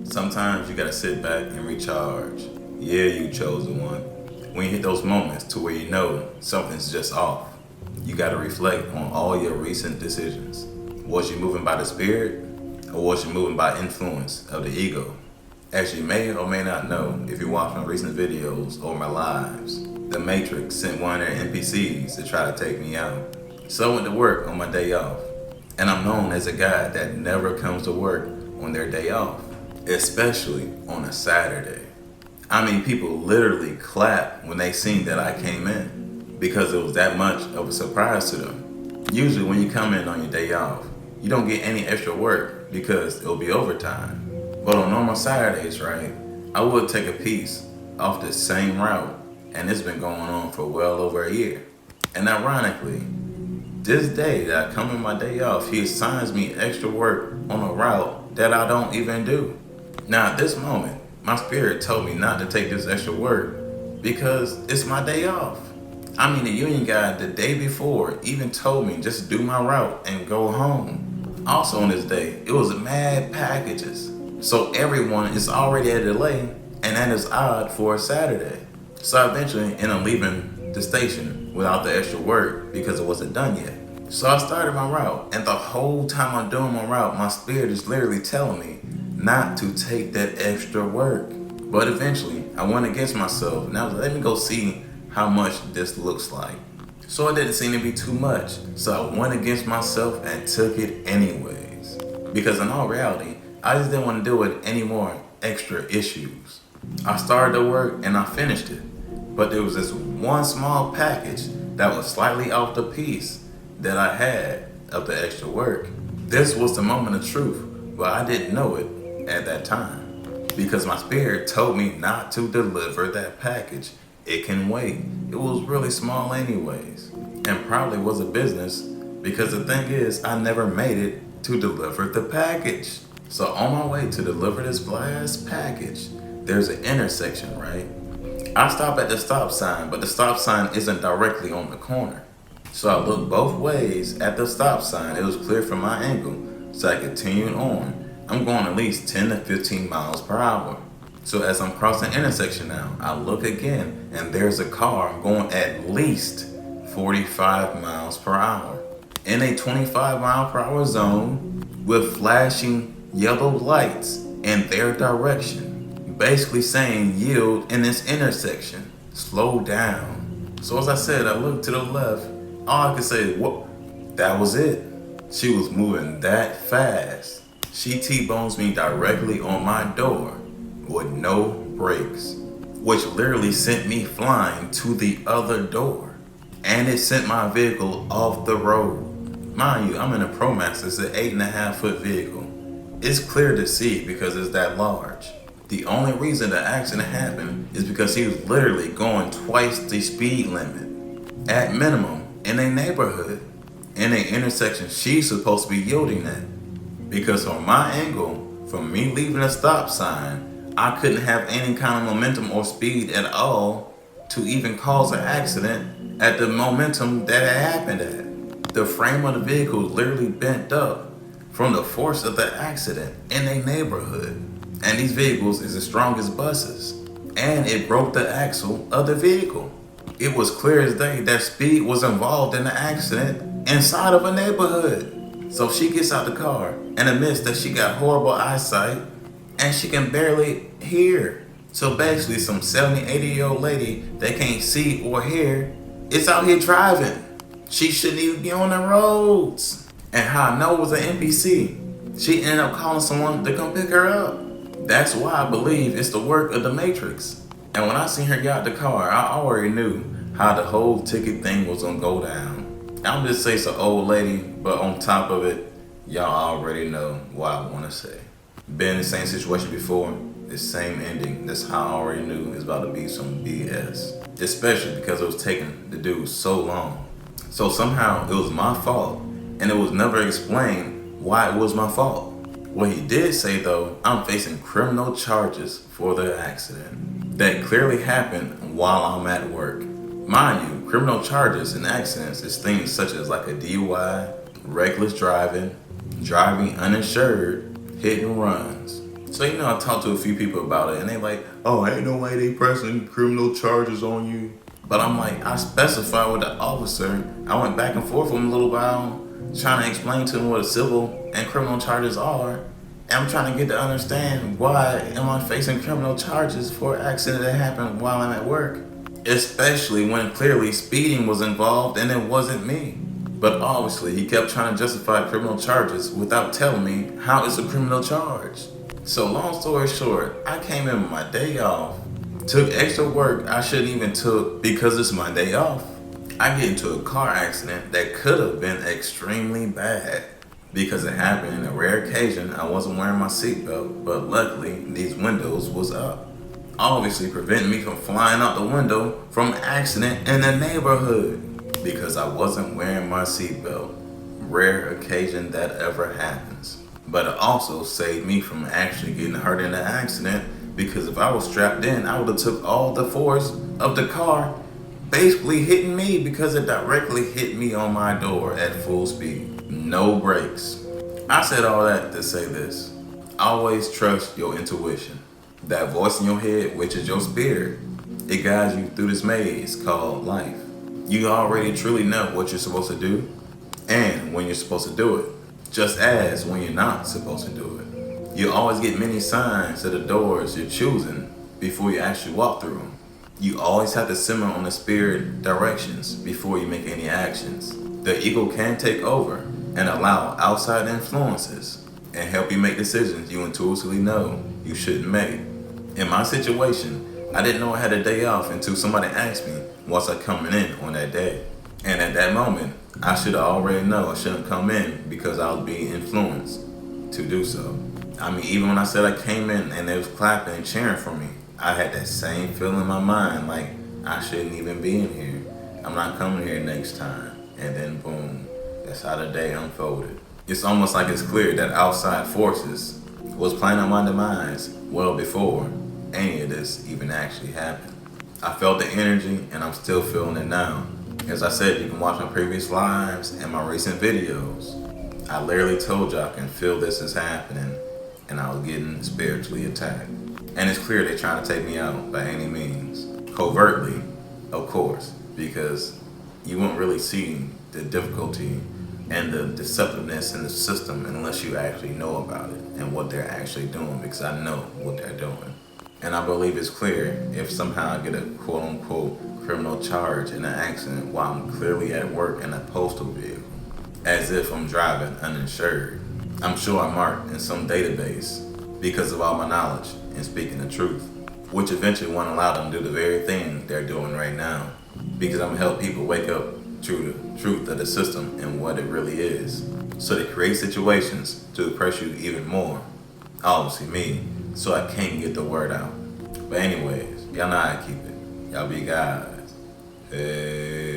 Sometimes you gotta sit back and recharge. Yeah, you chosen one. When you hit those moments to where you know something's just off, you gotta reflect on all your recent decisions. Was you moving by the spirit, or was you moving by influence of the ego? As you may or may not know, if you watch my recent videos or my lives, the Matrix sent one of their NPCs to try to take me out. So I went to work on my day off, and I'm known as a guy that never comes to work on their day off, especially on a Saturday. I mean, people literally clapped when they seen that I came in because it was that much of a surprise to them. Usually when you come in on your day off, you don't get any extra work because it'll be overtime. But on normal Saturdays, right, I would take a piece off the same route, and it's been going on for well over a year. And ironically, this day that I come in my day off, he assigns me extra work on a route that I don't even do. Now at this moment, my spirit told me not to take this extra work because it's my day off. I mean, the union guy the day before even told me just do my route and go home. Also on this day, it was mad packages. So everyone is already at a delay, and that is odd for a Saturday. So I eventually ended up leaving the station without the extra work because it wasn't done yet. So I started my route, and the whole time I'm doing my route, my spirit is literally telling me not to take that extra work. But eventually, I went against myself, and I was like, let me go see how much this looks like. So it didn't seem to be too much. So I went against myself and took it anyways. Because in all reality, I just didn't want to deal with any more extra issues. I started the work and I finished it. But there was this one small package that was slightly off the piece that I had of the extra work. This was the moment of truth, but I didn't know it at that time. Because my spirit told me not to deliver that package. It can wait. It was really small anyways. And probably was a business because the thing is, I never made it to deliver the package. So on my way to deliver this blast package, there's an intersection, right? I stop at the stop sign, but the stop sign isn't directly on the corner. So I looked both ways at the stop sign. It was clear from my angle, so I continued on. I'm going at least 10 to 15 miles per hour. So as I'm crossing the intersection now, I look again, and there's a car going at least 45 miles per hour in a 25 mile per hour zone with flashing yellow lights in their direction, basically saying yield in this intersection, slow down. So as I said, I looked to the left. All I could say, whoa, that was it. She was moving that fast. She T-bones me directly on my door with no brakes, which literally sent me flying to the other door. And it sent my vehicle off the road. Mind you, I'm in a Pro Max. It's an 8.5-foot vehicle. It's clear to see because it's that large. The only reason the accident happened is because he was literally going twice the speed limit, at minimum, in a neighborhood, in an intersection she's supposed to be yielding at. Because from my angle, from me leaving a stop sign, I couldn't have any kind of momentum or speed at all to even cause an accident at the momentum that it happened at. The frame of the vehicle literally bent up from the force of the accident in a neighborhood. And these vehicles is as strong as buses. And it broke the axle of the vehicle. It was clear as day that speed was involved in the accident inside of a neighborhood. So she gets out the car and admits that she got horrible eyesight and she can barely hear. So basically some 70, 80-year-old lady that can't see or hear is out here driving. She shouldn't even be on the roads. And how I know it was an NPC, she ended up calling someone to come pick her up. That's why I believe it's the work of the Matrix. And when I seen her get out the car, I already knew how the whole ticket thing was gonna go down. I'm just say it's an old lady, but on top of it, y'all already know what I wanna say. Been in the same situation before, the same ending. That's how I already knew it's about to be some BS. Especially because it was taking the dude so long. So somehow it was my fault, and it was never explained why it was my fault. What he did say though, I'm facing criminal charges for the accident that clearly happened while I'm at work. Mind you, criminal charges and accidents is things such as like a DUI, reckless driving, driving uninsured, hit and runs. So, I talked to a few people about it and they like, oh, ain't no way they pressing criminal charges on you. But I'm like, I specified with the officer. I went back and forth with him a little while, trying to explain to him what a civil and criminal charges are. And I'm trying to get to understand why am I facing criminal charges for an accident that happened while I'm at work. Especially when clearly speeding was involved and it wasn't me. But obviously he kept trying to justify criminal charges without telling me how it's a criminal charge. So long story short, I came in with my day off, took extra work I shouldn't even took because it's my day off. I get into a car accident that could have been extremely bad. Because it happened in a rare occasion, I wasn't wearing my seatbelt, but luckily these windows was up. Obviously preventing me from flying out the window from an accident in the neighborhood because I wasn't wearing my seatbelt. Rare occasion that ever happens. But it also saved me from actually getting hurt in the accident because if I was strapped in, I would have took all the force of the car basically hitting me because it directly hit me on my door at full speed. No brakes. I said all that to say this. Always trust your intuition. That voice in your head, which is your spirit, it guides you through this maze called life. You already truly know what you're supposed to do and when you're supposed to do it. Just as when you're not supposed to do it. You always get many signs to the doors you're choosing before you actually walk through them. You always have to simmer on the spirit directions before you make any actions. The ego can take over and allow outside influences and help you make decisions you intuitively know you shouldn't make. In my situation, I didn't know I had a day off until somebody asked me, was I coming in on that day? And at that moment, I should have already known I shouldn't come in because I was being influenced to do so. I mean, even when I said I came in and they was clapping and cheering for me, I had that same feeling in my mind, like I shouldn't even be in here. I'm not coming here next time. And then boom, that's how the day unfolded. It's almost like it's clear that outside forces was planning on my demise well before any of this even actually happened. I felt the energy and I'm still feeling it now. As I said, you can watch my previous lives and my recent videos. I literally told you I can feel this is happening and I was getting spiritually attacked. And it's clear they're trying to take me out by any means. Covertly, of course, because you won't really see the difficulty and the deceptiveness in the system unless you actually know about it and what they're actually doing, because I know what they're doing. And I believe it's clear if somehow I get a quote-unquote criminal charge in an accident while I'm clearly at work in a postal vehicle, as if I'm driving uninsured. I'm sure I'm marked in some database because of all my knowledge and speaking the truth, which eventually won't allow them to do the very thing they're doing right now, because I'm gonna help people wake up to the truth of the system and what it really is. So they create situations to oppress you even more, obviously me, so I can't get the word out. But anyways, y'all know how I keep it. Y'all be guys. Hey.